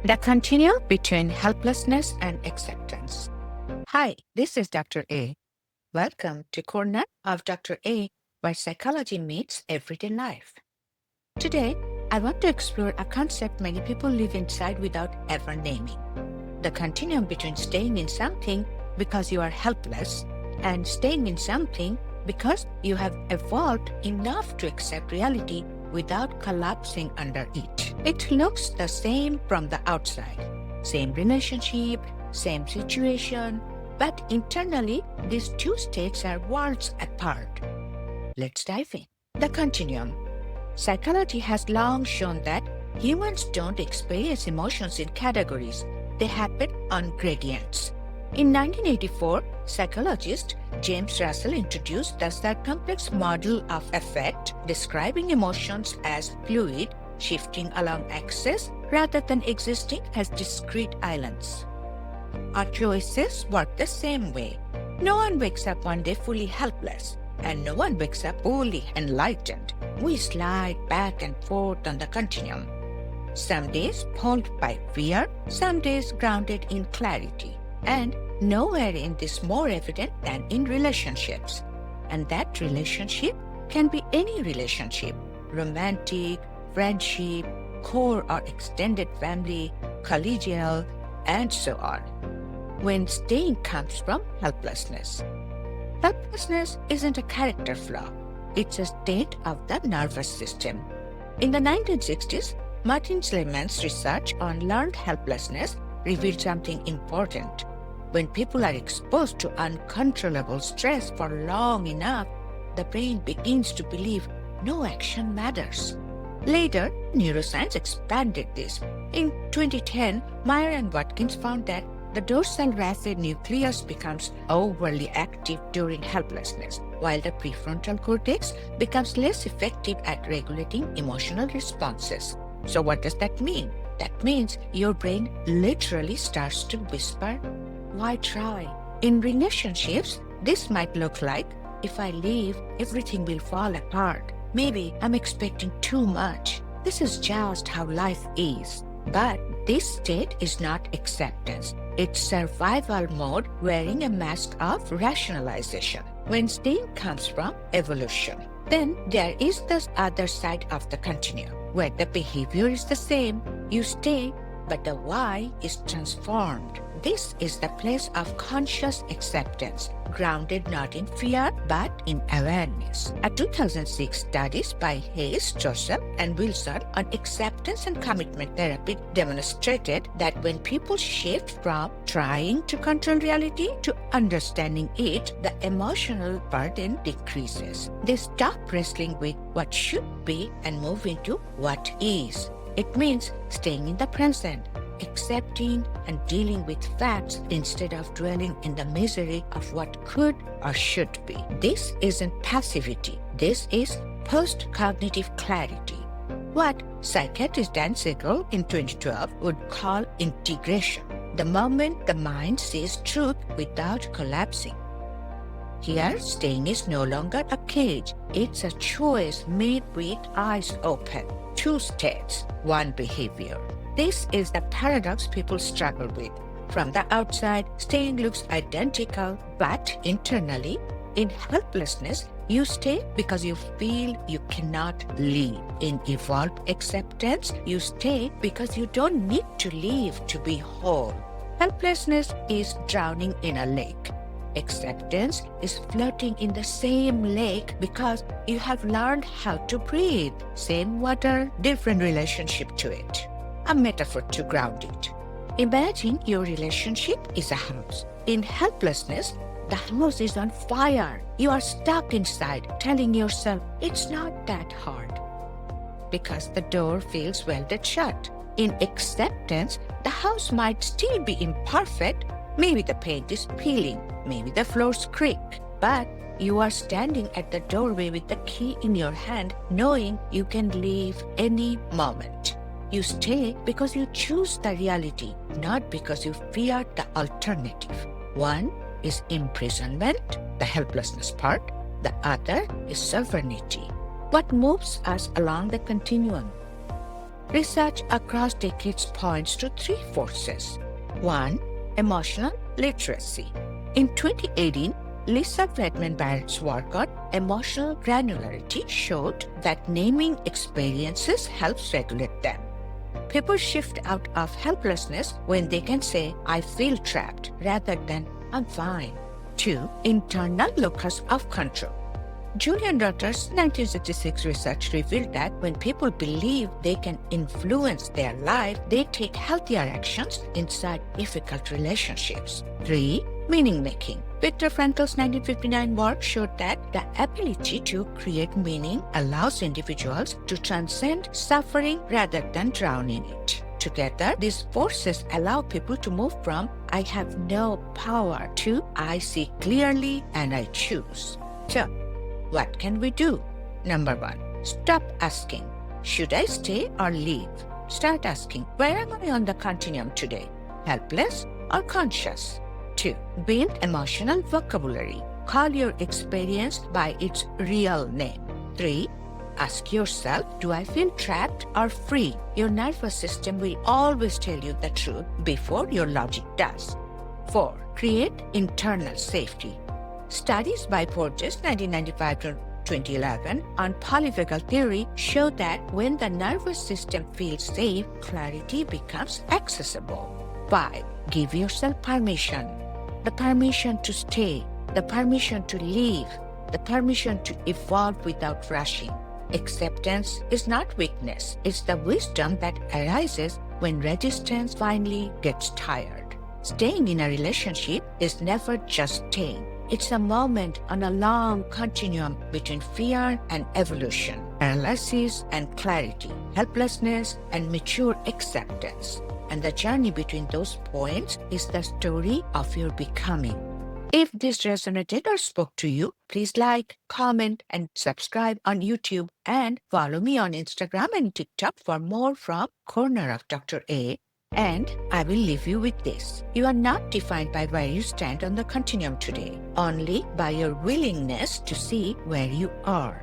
The continuum between helplessness and acceptance. Hi, this is Dr.A. Welcome to Corner of Dr.A, where psychology meets everyday life. Today, I want to explore a concept many people live inside without ever naming. The continuum between staying in something because you are helpless and staying in something because you have evolved enough to accept reality without collapsing under it. It looks the same from the outside. Same relationship, same situation, but internally, these two states are worlds apart. Let's dive in. The continuum. Psychology has long shown that humans don't experience emotions in categories. They happen on gradients. In 1984, psychologist James Russell introduced the circumplex model of affect, describing emotions as fluid, shifting along axes rather than existing as discrete islands. Our choices work the same way. No one wakes up one day fully helpless, and no one wakes up fully enlightened. We slide back and forth on the continuum. Some days pulled by fear, some days grounded in clarity. And nowhere in this more evident than in relationships. And that relationship can be any relationship: romantic, friendship, core or extended family, collegial, and so on. When staying comes from helplessness. Helplessness isn't a character flaw. It's a state of the nervous system. In the 1960s, Martin Seligman's research on learned helplessness revealed something important. When people are exposed to uncontrollable stress for long enough, the brain begins to believe no action matters. Later, neuroscience expanded this. In 2010, Meyer and Watkins found that the dorsal raphe nucleus becomes overly active during helplessness, while the prefrontal cortex becomes less effective at regulating emotional responses. So what does that mean? That means your brain literally starts to whisper, "Why try?" In relationships, this might look like, if I leave, everything will fall apart. Maybe I'm expecting too much. This is just how life is. But this state is not acceptance. It's survival mode wearing a mask of rationalization. When staying comes from evolution. Then there is the other side of the continuum, where the behavior is the same. You stay, but the why is transformed. This is the place of conscious acceptance, grounded not in fear, but in awareness. A 2006 study by Hayes, Joseph, and Wilson on acceptance and commitment therapy demonstrated that when people shift from trying to control reality to understanding it, the emotional burden decreases. They stop wrestling with what should be and move into what is. It means staying in the present, accepting and dealing with facts instead of dwelling in the misery of what could or should be. This isn't passivity. This is post-cognitive clarity. What psychiatrist Dan Siegel in 2012 would call integration. The moment the mind sees truth without collapsing. Here, staying is no longer a cage. It's a choice made with eyes open. Two states, one behavior. This is the paradox people struggle with. From the outside, staying looks identical, but internally, in helplessness, you stay because you feel you cannot leave. In evolved acceptance, you stay because you don't need to leave to be whole. Helplessness is drowning in a lake. Acceptance is floating in the same lake because you have learned how to breathe. Same water, different relationship to it. A metaphor to ground it. Imagine your relationship is a house. In helplessness, the house is on fire. You are stuck inside, telling yourself it's not that hard because the door feels welded shut. In acceptance, the house might still be imperfect. Maybe the paint is peeling, maybe the floors creak, but you are standing at the doorway with the key in your hand, knowing you can leave any moment. You stay because you choose the reality, not because you fear the alternative. One is imprisonment, the helplessness part. The other is sovereignty. What moves us along the continuum? Research across decades points to three forces. 1. Emotional literacy. In 2018, Lisa Redmond Barrett's work on emotional granularity showed that naming experiences helps regulate them. People shift out of helplessness when they can say, I feel trapped, rather than I'm fine. 2. Internal locus of control. Julian Rutter's 1966 research revealed that when people believe they can influence their life, they take healthier actions inside difficult relationships. 3. Meaning-making. Viktor Frankl's 1959 work showed that the ability to create meaning allows individuals to transcend suffering rather than drown in it. Together, these forces allow people to move from I have no power to I see clearly and I choose. So, what can we do? Number 1. Stop asking, should I stay or leave? Start asking, where am I on the continuum today? Helpless or conscious? 2. Build emotional vocabulary. Call your experience by its real name. 3. Ask yourself, do I feel trapped or free? Your nervous system will always tell you the truth before your logic does. 4. Create internal safety. Studies by Porges 1995 to 2011 on polyvagal theory show that when the nervous system feels safe, clarity becomes accessible. 5. Give yourself permission. The permission to stay, the permission to leave, the permission to evolve without rushing. Acceptance is not weakness, it's the wisdom that arises when resistance finally gets tired. Staying in a relationship is never just staying. It's a moment on a long continuum between fear and evolution, paralysis and clarity, helplessness and mature acceptance. And the journey between those points is the story of your becoming. If this resonated or spoke to you, please like, comment, and subscribe on YouTube and follow me on Instagram and TikTok for more from Corner of Dr. A. And I will leave you with this. You are not defined by where you stand on the continuum today, only by your willingness to see where you are.